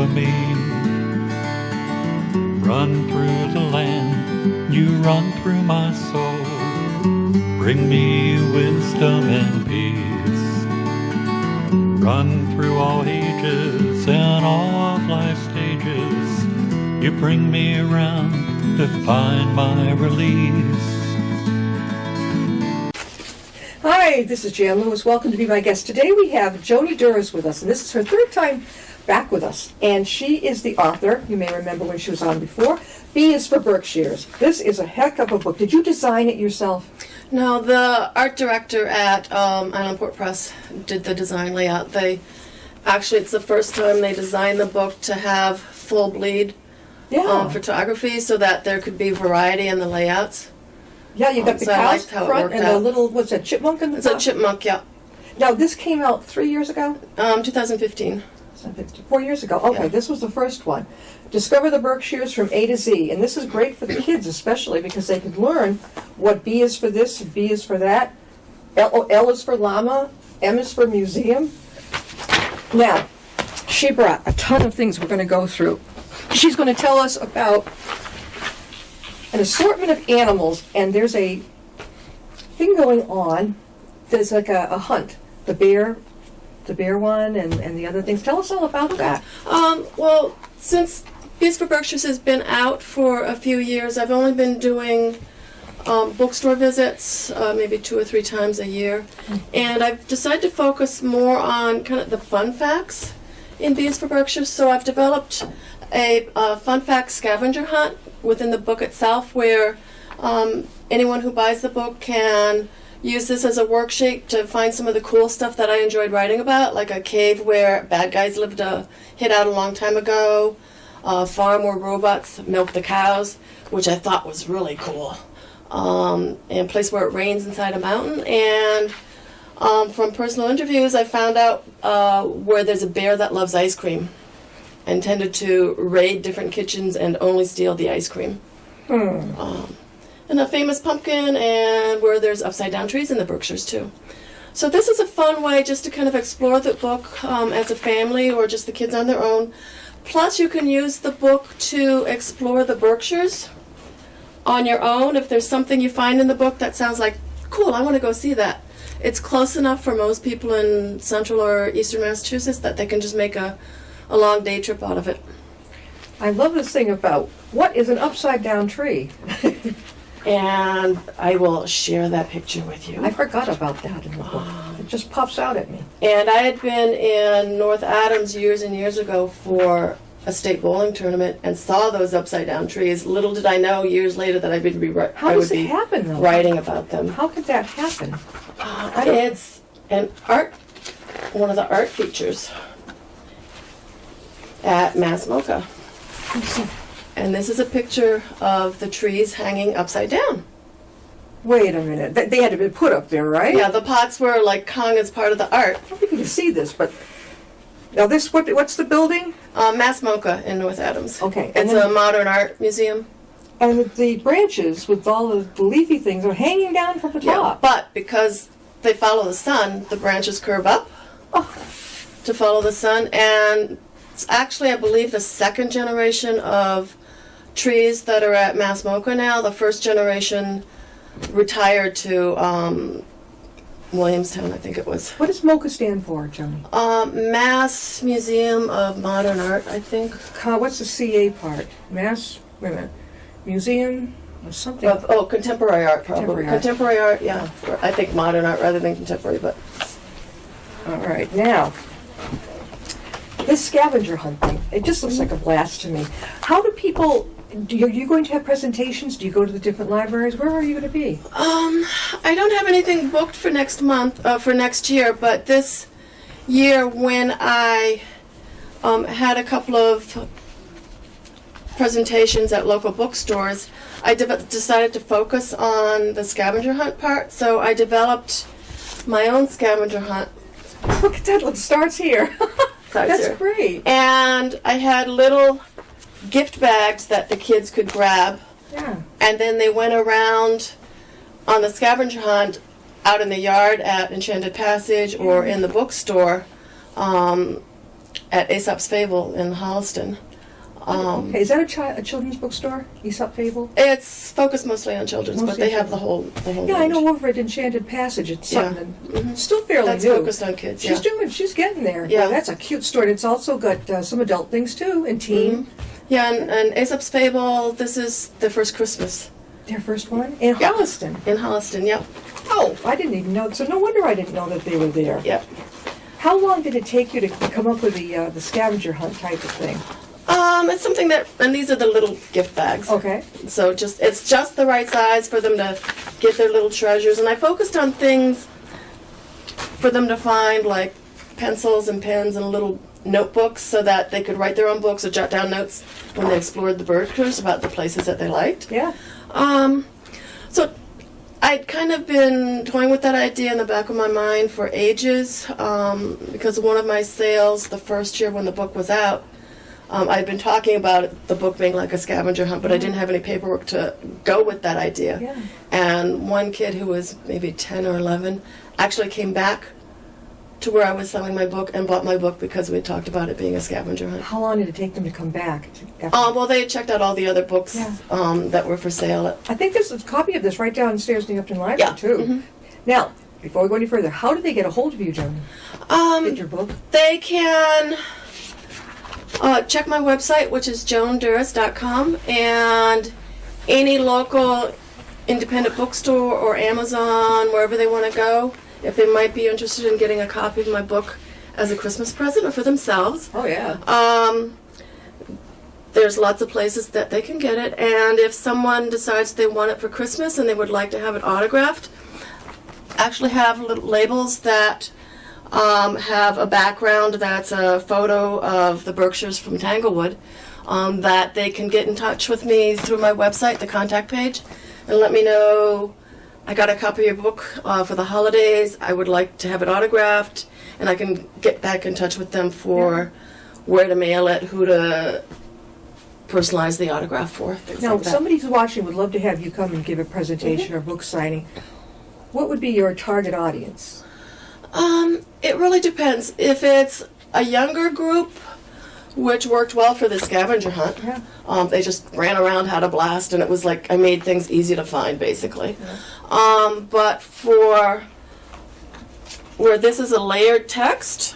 for me. Run through the land, you run through my soul. Bring me wisdom and peace. Run through all ages and all of life's stages. You bring me around to find my release. Hi, this is Jan Lewis. Welcome to be my guest. Today we have Joannie Duris with us, and this is her third time back with us. And she is the author, you may remember when she was on before, B is for Berkshires. This is a heck of a book. Did you design it yourself? No, the art director at Islandport Press did the design layout. It's the first time they designed the book to have full bleed photography so that there could be variety in the layouts. Yeah, you got the cow's front and the little, what's that, chipmunk in the top? It's a chipmunk, yeah. Now, this came out 3 years ago? 2015. 4 years ago. Okay, yeah. This was the first one. Discover the Berkshires from A to Z. And this is great for the kids, especially because they can learn what B is for this, B is for that. L is for llama, M is for museum. Now, she brought a ton of things we're going to go through. She's going to tell us about an assortment of animals, and there's a thing going on. There's like a hunt. The bear one and the other things. Tell us all about that. Well, since Bees for Berkshires has been out for a few years, I've only been doing bookstore visits, maybe 2 or 3 times a year. And I've decided to focus more on kind of the fun facts in Bees for Berkshires. So I've developed a fun fact scavenger hunt within the book itself, where anyone who buys the book can use this as a worksheet to find some of the cool stuff that I enjoyed writing about, like a cave where bad guys hid out a long time ago, a farm where robots milk the cows, which I thought was really cool, and a place where it rains inside a mountain. And from personal interviews, I found out where there's a bear that loves ice cream and tended to raid different kitchens and only steal the ice cream. And a famous pumpkin, and where there's upside-down trees in the Berkshires, too. So this is a fun way just to kind of explore the book as a family or just the kids on their own. Plus, you can use the book to explore the Berkshires on your own. If there's something you find in the book that sounds like, cool, I want to go see that. It's close enough for most people in central or eastern Massachusetts that they can just make a long day trip out of it. I love this thing about what is an upside-down tree. And I will share that picture with you. I forgot about that in the book. It just pops out at me. And I had been in North Adams years and years ago for a state bowling tournament and saw those upside-down trees. Little did I know years later that I would be writing about them. How could that happen? It's one of the art features at Mass MoCA. And this is a picture of the trees hanging upside down. Wait a minute. They had to be put up there, right? Yeah, the pots were like hung as part of the art. I don't think you can see this, but now this what's the building? Mass MoCA in North Adams. Okay. It's a modern art museum. And the branches with all the leafy things are hanging down from the top. Yeah, but because they follow the sun, the branches curve up to follow the sun. And it's actually, I believe, the second generation of trees that are at Mass MoCA now. The first generation retired to Williamstown, I think it was. What does MoCA stand for, Joannie? Mass Museum of Modern Art, I think. What's the CA part? Mass, wait a minute, Museum or something? Contemporary art, probably. Contemporary art, yeah. I think modern art rather than contemporary, but. All right, now, this scavenger hunt thing, it just looks like a blast to me. How do people, are you going to have presentations? Do you go to the different libraries? Where are you going to be? I don't have anything booked for next year, but this year when I had a couple of presentations at local bookstores, I decided to focus on the scavenger hunt part, so I developed my own scavenger hunt. Look at that, it starts here. That's great. And I had little gift bags that the kids could grab. Yeah. And then they went around on the scavenger hunt out in the yard at Enchanted Passage or in the bookstore at Aesop's Fable in Holliston. Okay, is that a children's bookstore? Aesop Fable? It's focused mostly on children's, but Mostly they have the whole Yeah, I range. know over at Enchanted Passage. It's Yeah. something Mhm. still fairly That's new. focused on kids. She's she's getting there. Yeah. That's a cute store. And it's also got some adult things too, and teen. Yeah, and Aesop's Fable, this is their first Christmas Their first one in Yeah. Holliston. in Holliston, yep. Oh, I didn't even know. So no wonder I didn't know that they were there. Yep. How long did it take you to come up with the scavenger hunt type of thing? It's something that, and these are the little gift bags. Okay. So it's just the right size for them to get their little treasures. And I focused on things for them to find, like pencils and pens and little notebooks, so that they could write their own books or jot down notes when they explored the Berkshires about the places that they liked. Yeah. So I'd kind of been toying with that idea in the back of my mind for ages, because one of my sales the first year when the book was out, I'd been talking about the book being like a scavenger hunt, but I didn't have any paperwork to go with that idea. Yeah. And one kid who was maybe 10 or 11 actually came back to where I was selling my book and bought my book because we had talked about it being a scavenger hunt. How long did it take them to come back? Well, they had checked out all the other books Yeah. that were for sale. I think there's a copy of this right downstairs in the Upton Library Yeah. too. Mhm. Now, before we go any further, how do they get a hold of you, Joan? Get your book? They can check my website, which is joanduris.com, and any local independent bookstore or Amazon, wherever they want to go, if they might be interested in getting a copy of my book as a Christmas present or for themselves. Oh yeah. There's lots of places that they can get it, and if someone decides they want it for Christmas and they would like to have it autographed, actually have little labels that have a background that's a photo of the Berkshires from Tanglewood, that they can get in touch with me through my website, the contact page, and let me know, I got a copy of your book for the holidays, I would like to have it autographed, and I can get back in touch with them for where to mail it, who to personalize the autograph for, things Now, like that. somebody who's watching would love to have you come and give a presentation or book signing. What would be your target audience? It really depends. If it's a younger group, which worked well for the scavenger hunt, Yeah. they just ran around, had a blast, and it was like I made things easy to find, basically. But for where this is a layered text,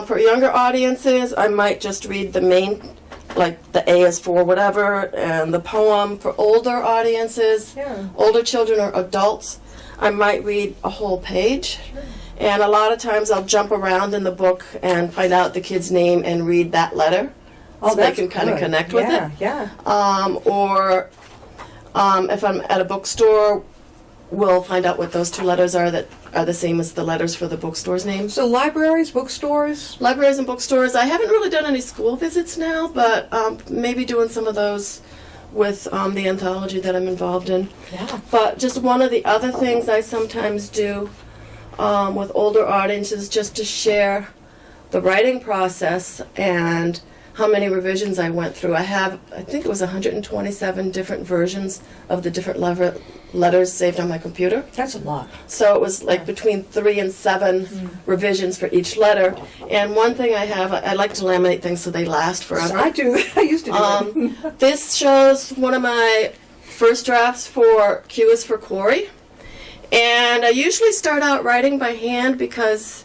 for younger audiences, I might just read the main, like the A is for whatever, and the poem. For older audiences, Yeah. older children or adults, I might read a whole page. Sure. And a lot of times I'll jump around in the book and find out the kid's name and read that letter. Oh, so they that's can kind of good. connect with Yeah, it. yeah. Or if I'm at a bookstore, we'll find out what those two letters are that are the same as the letters for the bookstore's names. So libraries, bookstores. Libraries and bookstores, I haven't really done any school visits now, but maybe doing some of those with the anthology that I'm involved in. Yeah. But just one of the other things I sometimes do with older audiences, just to share the writing process and how many revisions I went through. I think it was 127 different versions of the different letters saved on my computer. That's a lot. So it was like between 3 and 7 revisions for each letter. And one thing I like to laminate things so they last forever. I do. I used to do it. This shows one of my first drafts for Q is for Quarry. And I usually start out writing by hand because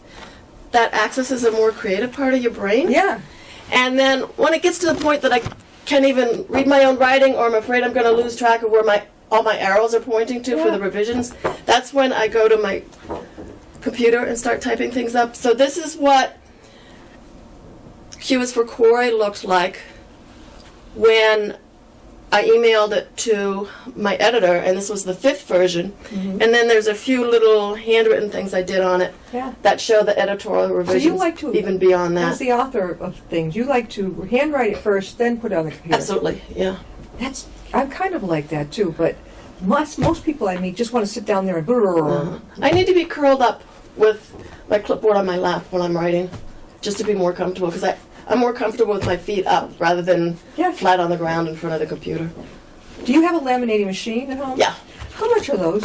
that accesses a more creative part of your brain. Yeah. And then when it gets to the point that I can't even read my own writing, or I'm afraid I'm going to lose track of where all my arrows are pointing to for the revisions, that's when I go to my computer and start typing things up. So this is what Q is for Quarry looked like when I emailed it to my editor, and this was the 5th version. And then there's a few little handwritten things I did on it Yeah. that show the editorial revisions like to- even beyond As that. the author of things, you like to handwrite it first, then put it on the computer. Absolutely, yeah. I'm kind of like that too, but most people I meet just want to sit down there and I need to be curled up with my clipboard on my lap when I'm writing, just to be more comfortable, because I'm more comfortable with my feet up rather than flat on the ground in front of the computer. Do you have a laminating machine at home? Yeah. How much are those?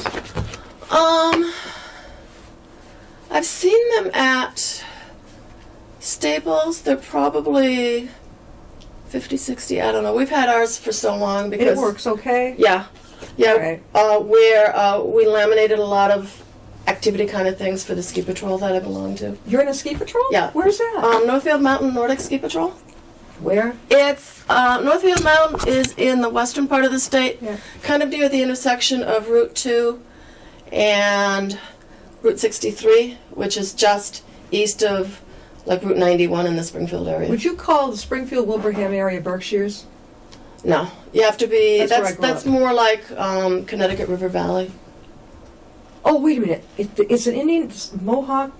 I've seen them at Staples, they're probably 50, 60, I don't know. We've had ours for so long because... It works okay? Yeah. Yeah, Right. where we laminated a lot of activity kind of things for the ski patrol that I belong to. You're in a ski patrol? Yeah. Where's that? Northfield Mountain Nordic Ski Patrol. Where? It's, Northfield Mountain is in the western part of the state, Yeah. kind of near the intersection of Route 2 and Route 63, which is just east of, like, Route 91 in the Springfield area. Would you call the Springfield-Wilbraham area Berkshires? No, you have to be. That's where I grew That's up. more like Connecticut River Valley. Oh, wait a minute. It's an Indian Mohawk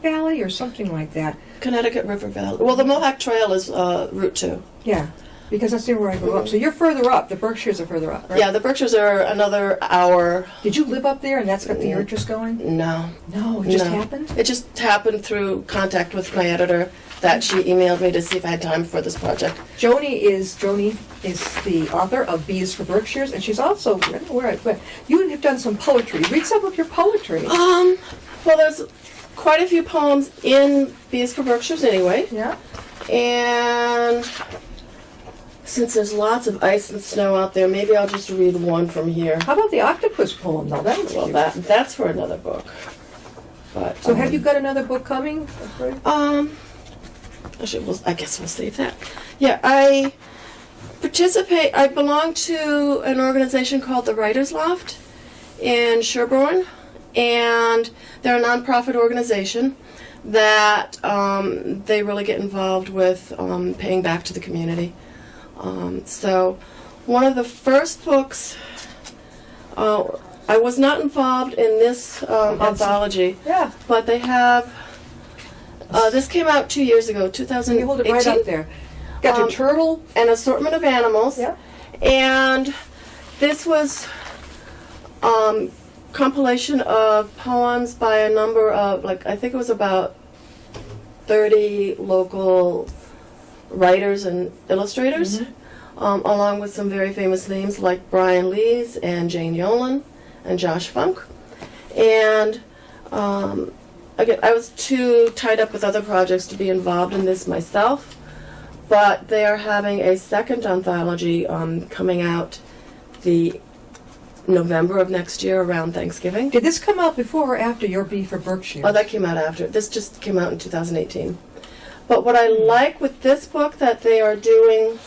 Valley or something like that. Connecticut River Valley. Well, the Mohawk Trail is Route 2. Yeah, because that's near where I grew up. So you're further up. The Berkshires are further up, right? Yeah, the Berkshires are another hour. Did you live up there and that's got the interest going? No. No, it just No. happened? It just happened through contact with my editor that she emailed me to see if I had time for this project. Joanie is the author of B is for Berkshires, and she's also, I don't know where but you have done some poetry. Read some of your poetry. Well, there's quite a few poems in B is for Berkshires anyway. Yeah? And since there's lots of ice and snow out there, maybe I'll just read one from here. How about the octopus poem, though? That was Well, cute. that's for another book. But So have you got another book coming? I guess we'll save that. Yeah, I belong to an organization called the Writers Loft in Sherborne, and they're a nonprofit organization that they really get involved with paying back to the community. So one of the first books, I was not involved in this anthology, Yeah. but they have, this came out 2 years ago, 2018. You hold it right up there. Got your turtle. An assortment of animals. Yeah. And this was compilation of poems by a number of, I think it was about 30 local writers and illustrators, along with some very famous names like Brian Lees and Jane Yolen and Josh Funk. And again, I was too tied up with other projects to be involved in this myself, but they are having a second anthology coming out the November of next year around Thanksgiving. Did this come out before or after your B for Berkshire? Oh, that came out after. This just came out in 2018. But what I like with this book that they are doing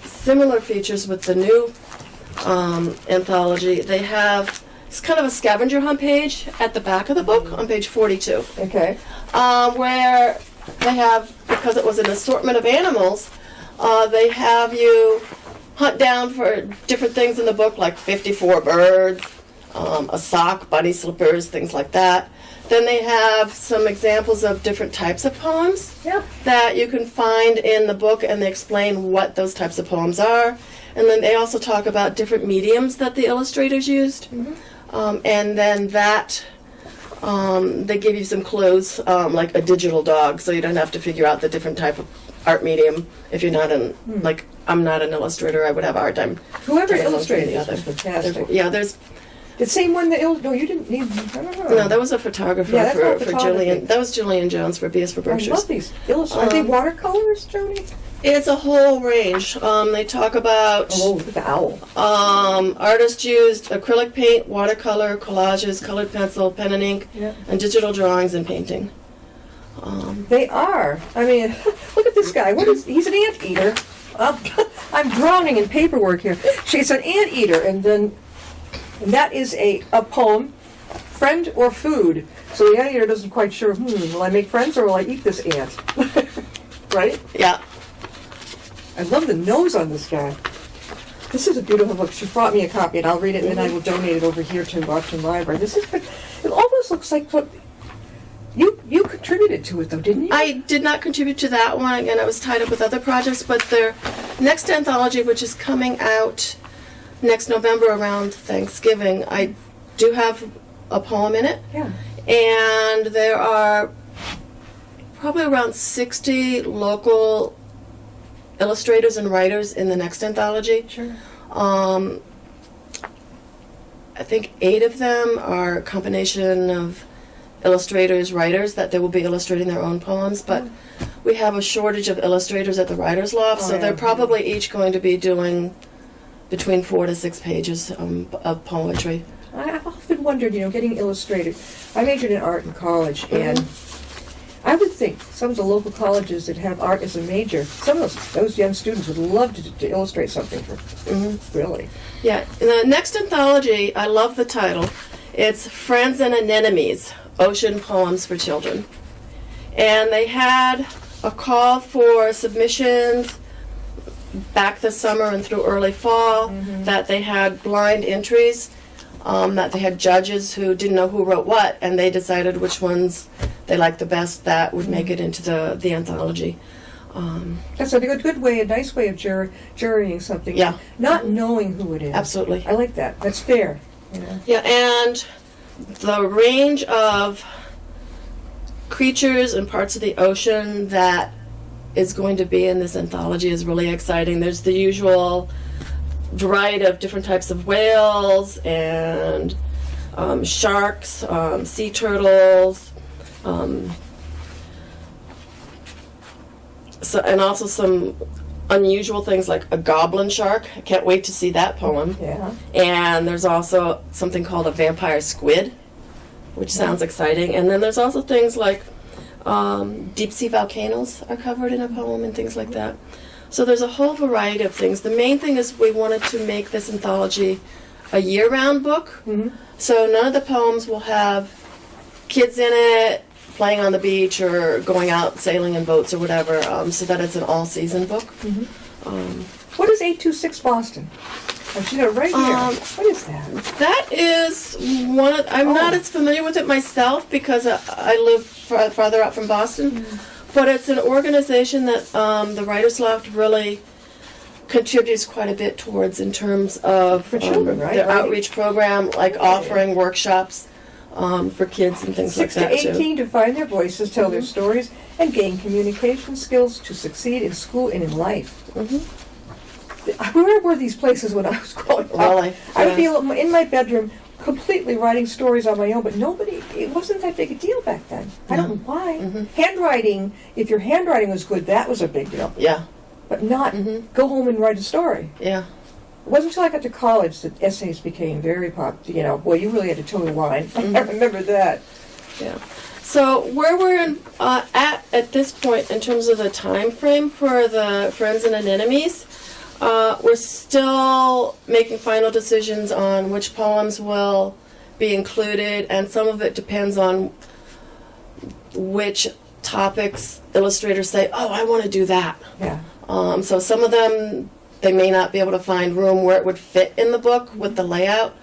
similar features with the new anthology. They have, it's kind of a scavenger hunt page at the back of the book on page 42. Okay. Where they have, because it was an assortment of animals, they have you hunt down for different things in the book, like 54 birds, a sock, bunny slippers, things like that. Then they have some examples of different types of poems that you can find in the book, and they explain what those types of poems are. And then they also talk about different mediums that the illustrators used. And then they give you some clues, like a digital dog, so you don't have to figure out the different type of art medium. If you're not like, I'm not an illustrator, I would have a hard time. Whoever telling illustrated the this other. was fantastic. Yeah, there's, The same one that no, you didn't need. I don't know. no, that was a photographer Yeah, that's all for photography. Jillian. That was Jillian Jones for B.S. for I Berkshires. love these illustrations. Are they watercolors, Joni? It's a whole range. They talk about Oh, look at the owl. artists used acrylic paint, watercolor, collages, colored pencil, pen and ink, Yeah. and digital drawings and painting. They are. I mean, look at this guy. He's an anteater. I'm drowning in paperwork here. She's an anteater, and that is a poem, friend or food. So the anteater doesn't quite sure, will I make friends or will I eat this ant? Right? Yeah. I love the nose on this guy. This is a beautiful book. She brought me a copy, and I'll read it, and then I will donate it over here to Washington Library. This is, it almost looks like what you contributed to it, though, didn't you? I did not contribute to that one. Again, I was tied up with other projects, but their next anthology, which is coming out next November around Thanksgiving, I do have a poem in it. Yeah. And there are probably around 60 local illustrators and writers in the next anthology. Sure. I think 8 of them are a combination of illustrators, writers, that they will be illustrating their own poems, but we have a shortage of illustrators at the Writers Loft, so they're probably each going to be doing between 4 to 6 pages of poetry. I've often wondered, getting illustrated. I majored in art in college, and I would think some of the local colleges that have art as a major, some of those young students would love to illustrate something for, really. Yeah, in the next anthology, I love the title. It's Friends and Anemones, Ocean Poems for Children. And they had a call for submissions back this summer and through early fall, that they had blind entries, that they had judges who didn't know who wrote what, and they decided which ones they liked the best that would make it into the anthology. That's a good way, a nice way of jurying something. Yeah. Not knowing who it is. Absolutely. I like that. That's fair. Yeah, and the range of creatures and parts of the ocean that is going to be in this anthology is really exciting. There's the usual variety of different types of whales and sharks, sea turtles, and also some unusual things like a goblin shark. I can't wait to see that poem. Yeah. And there's also something called a vampire squid, which sounds exciting. And then there's also things like deep sea volcanoes are covered in a poem and things like that. So there's a whole variety of things. The main thing is we wanted to make this anthology a year-round book. So none of the poems will have kids in it playing on the beach or going out sailing in boats or whatever, so that it's an all-season book. What is 826 Boston? I've seen it right here. What is that? That is one of, I'm not as familiar with it myself because I live farther out from Boston, but it's an organization that the Writers Loft really contributes quite a bit towards in terms of For children, right? their outreach program, like offering workshops for kids and things 6 like that to 18 to find their voices, tell their stories, and gain communication skills to succeed in school and in life. Where were these places when I was growing up? Really? I would be in my bedroom completely writing stories on my own, but it wasn't that big a deal back then. I don't know why. Handwriting, if your handwriting was good, that was a big deal. Yeah. But not go home and write a story. Yeah. It wasn't until I got to college that essays became very popular. Boy, you really had to toe the line. I remember that. Yeah. So where we're at this point in terms of the time frame for the Friends and Anemones, we're still making final decisions on which poems will be included, and some of it depends on which topics illustrators say, oh, I want to do that. Yeah. So some of them, they may not be able to find room where it would fit in the book with the layout.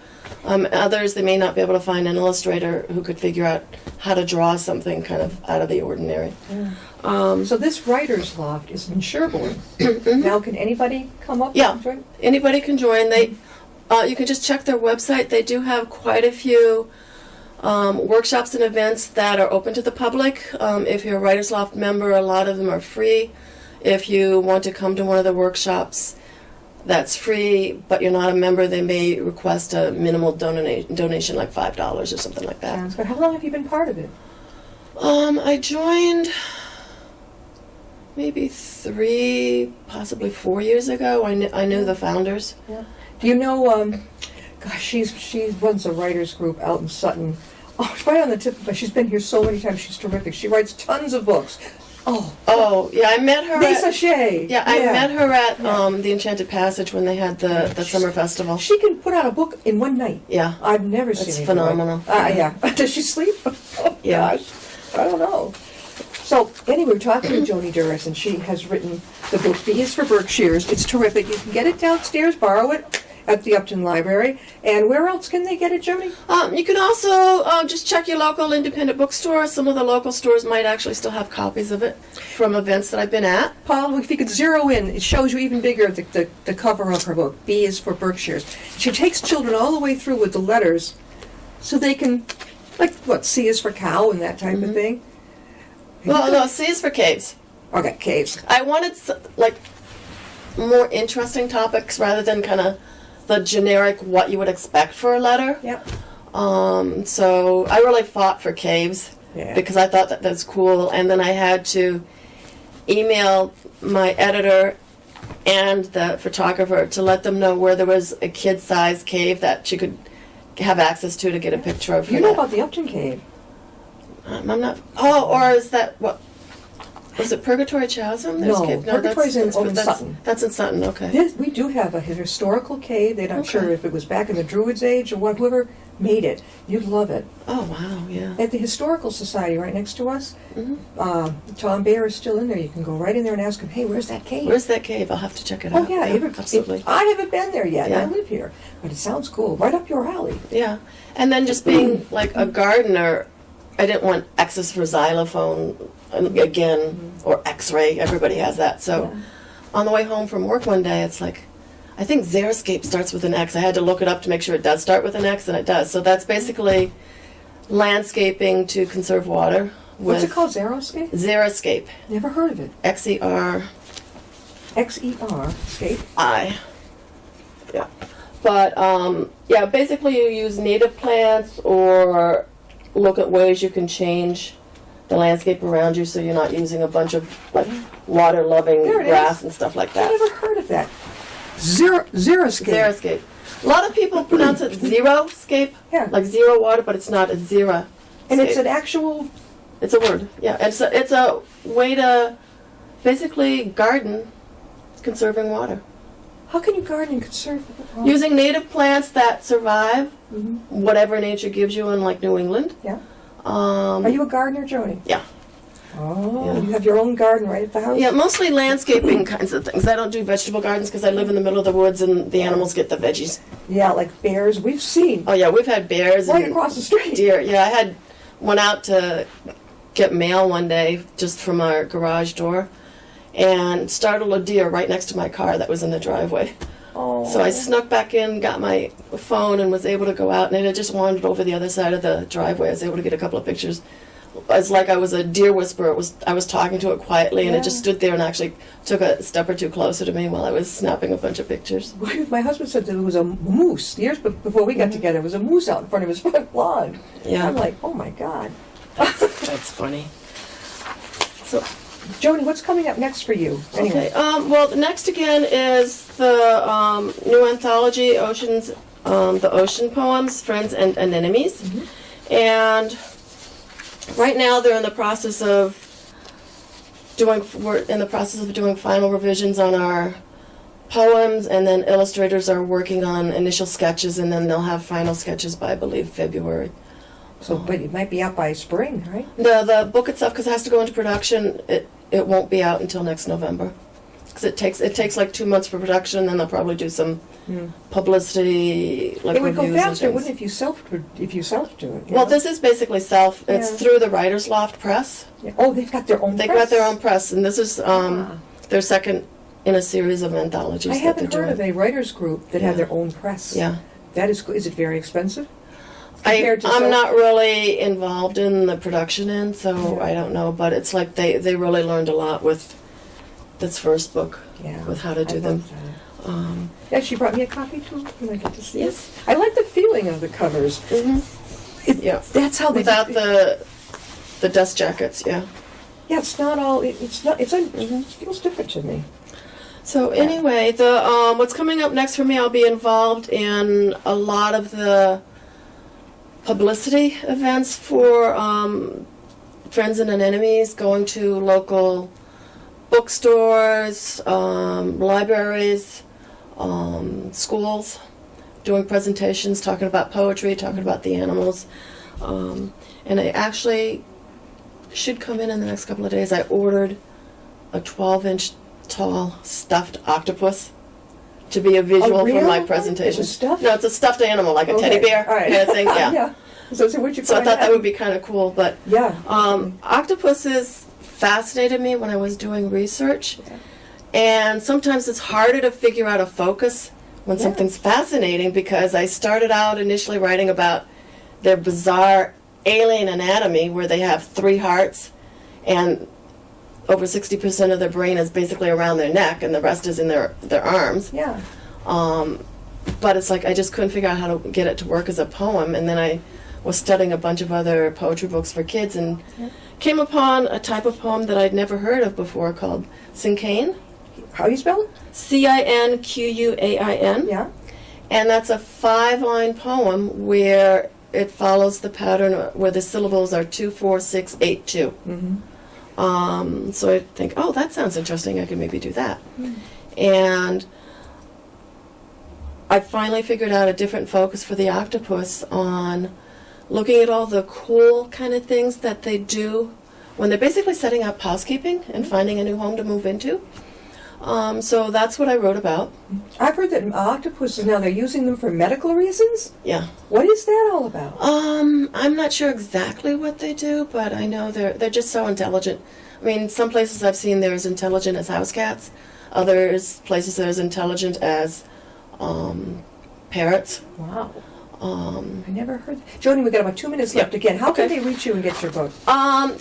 Others, they may not be able to find an illustrator who could figure out how to draw something kind of out of the ordinary. So this Writers Loft is in Sherborne. Now, can anybody come up? Yeah. and join? Anybody can join. They, you can just check their website. They do have quite a few workshops and events that are open to the public. If you're a Writers Loft member, a lot of them are free. If you want to come to one of the workshops, that's free, but you're not a member, they may request a minimal donation like $5 or something like that. Sounds good. How long have you been part of it? I joined maybe 3, possibly 4 years ago. I knew the founders. Yeah. Do you know, gosh, she runs a writers group out in Sutton. Oh, it's right on the tip of my, she's been here so many times, she's terrific. She writes tons of books. Oh, yeah, I met her Lisa Shea. Yeah, I met her at the Enchanted Passage when they had the summer festival. She can put out a book in one night. Yeah. I've never seen It's anything phenomenal. like yeah. Does she sleep? Oh, Yeah. gosh. I don't know. So, anyway, we're talking to Joannie Duris, and she has written the book, B is for Berkshires. It's terrific. You can get it downstairs, borrow it at the Upton Library. And where else can they get it, Joannie? You can also just check your local independent bookstore. Some of the local stores might actually still have copies of it from events that I've been at. Paul, if you could zero in, it shows you even bigger the cover of her book, B is for Berkshires. She takes children all the way through with the letters so they can, like, what, C is for cow and that type of thing? Well, no, C is for caves. Okay, caves. I wanted, like, more interesting topics rather than kind of the generic what you would expect for a letter. Yep. So I really fought for caves Yeah. because I thought that that's cool. And then I had to email my editor and the photographer to let them know where there was a kid-sized cave that she could have access to get a picture of. You know about the Upton Cave? I'm not. Oh, or is that what? Was it Purgatory Chasm? No, Purgatory's in that's Sutton. That's in Sutton. Okay. We do have a historical cave. They're not Okay. sure if it was back in the Druids' age or whoever made it. You'd love it. Oh wow, yeah. At the Historical Society right next to us, Mm-hmm. Tom Bayer is still in there. You can go right in there and ask him, hey, where's that cave? Where's that cave? I'll have to check it Oh, out. yeah. Absolutely. I haven't been there yet. Yeah. I live here. But it sounds cool. Right up your alley. Yeah, and then just being like a gardener, I didn't want X's for xylophone again or X-ray. Everybody has that. So Yeah. on the way home from work one day, it's like, I think xeriscape starts with an X. I had to look it up to make sure it does start with an X, and it does. So that's basically landscaping to conserve water. What's it with called? Xeriscape? Xeriscape. Never heard of it. X-E-R. X-E-R. Scape. Yeah. But, yeah, basically you use native plants or look at ways you can change the landscape around you so you're not using a bunch of, like, water-loving There it grass is. and stuff like I that. never heard of that. Xeriscape. Xeriscape. A lot of people pronounce it zero-scape, Yeah. like zero water, but it's not. It's zero. And it's an actual... It's a word, yeah. It's a way to basically garden conserving water. How can you garden and conserve? Using native plants that survive Mhm. whatever nature gives you in, like, New England. Yeah. Are you a gardener, Joni? Yeah. Oh, Yeah. you have your own garden right at the house? Yeah, mostly landscaping kinds of things. I don't do vegetable gardens because I live in the middle of the woods and the animals get the veggies. Yeah, like bears. We've seen Oh yeah, we've had bears right and across the street. deer. Yeah, I went out to get mail one day just from our garage door and startled a deer right next to my car that was in the driveway. Oh. So I snuck back in, got my phone, and was able to go out, and it had just wandered over the other side of the driveway. I was able to get a couple of pictures. It's like I was a deer whisperer. I was talking to it quietly, and Yeah. it just stood there and actually took a step or two closer to me while I was snapping a bunch of pictures. My husband said that there was a moose years before we got together. There was a moose out in front of his front lawn. Yeah. I'm like, oh my God. That's funny. So, Joni, what's coming up next for you? Anyway. okay. Well, next again is the new anthology, Oceans, the Ocean Poems, Friends and Enemies. And right now they're in the process of doing final revisions on our poems, and then illustrators are working on initial sketches, and then they'll have final sketches by, I believe, February. So, but it might be out by spring, right? The book itself, because it has to go into production, it won't be out until next November. Because it takes like 2 months for production, and then they'll probably do some publicity, like It would go reviews and faster, things. wouldn't it, if you self do it? you Well, know? this is basically self. It's Yeah. through the Writers Loft Press. Yeah. Oh, they've got their own. They've press. got their own press, and this is Ah. their second in a series of anthologies I that they're haven't heard doing. of a writers group that have Yeah. their own press. Yeah. That is. Is it very expensive? Compared to I'm self- not really involved in the production end, so Yeah. I don't know. But it's like they really learned a lot with this first book, Yeah. with how to do I them. love that. Um, Yeah, she brought me a copy too. Can I get to see Yes. it? I like the feeling of the covers. yeah, That's how they. without the dust jackets, yeah. Yeah, it's not all. It's not. It feels different to me. So anyway, the what's coming up next for me, I'll be involved in a lot of the publicity events for Friends and Enemies, going to local bookstores, libraries, schools, doing presentations, talking about poetry, talking about the animals. And I actually should come in the next couple of days. I ordered a 12-inch tall stuffed octopus to be a visual A for real my one? presentation. It's a stuffed? No, it's a stuffed animal, like a Okay, teddy bear all right. kind of thing. Yeah. Yeah. So what you? So I thought that would be kind of cool. But Yeah. octopuses fascinated me when I was doing research, and sometimes it's harder to figure out a focus when Yeah. something's fascinating, because I started out initially writing about their bizarre alien anatomy, where they have 3 hearts and over 60% of their brain is basically around their neck and the rest is in their arms. Yeah. but it's like I just couldn't figure out how to get it to work as a poem. And then I was studying a bunch of other poetry books for kids and came upon a type of poem that I'd never heard of before called Cinquain. How do you spell it? Cinquain. Yeah. And that's a 5-line poem where it follows the pattern where the syllables are 2, 4, 6, 8, 2. So I think, oh, that sounds interesting. I could maybe do that. And I finally figured out a different focus for the octopus on looking at all the cool kind of things that they do when they're basically setting up housekeeping and finding a new home to move into. So that's what I wrote about. I've heard that octopuses now, they're using them for medical reasons? Yeah. What is that all about? I'm not sure exactly what they do, but I know they're just so intelligent. I mean, some places I've seen they're as intelligent as house cats. Others places they're as intelligent as parrots. Wow. I never heard. Joni, we've got about 2 minutes left again. How can they reach you and get your book?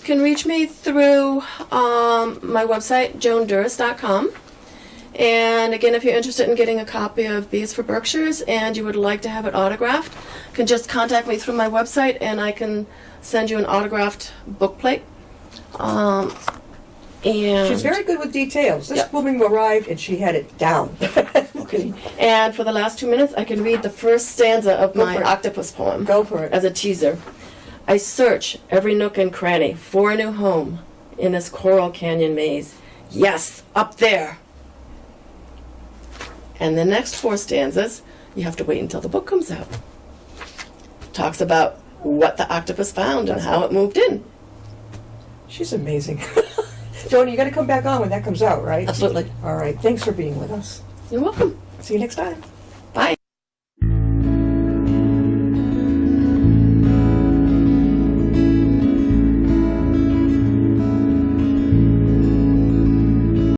Can reach me through my website, joanduris.com. And again, if you're interested in getting a copy of Bees for Berkshires and you would like to have it autographed, you can just contact me through my website and I can send you an autographed book plate. And She's very good with details. This woman arrived and she had it down. Okay. And for the last 2 minutes, I can read the first stanza of my octopus poem. Go for it. As a teaser. I search every nook and cranny for a new home in this coral canyon maze. Yes, up there. And the next 4 stanzas, you have to wait until the book comes out. Talks about what the octopus found and how it moved in. She's amazing. Joni, you got to come back on when that comes out, right? Absolutely. All right. Thanks for being with us. You're welcome. See you next time.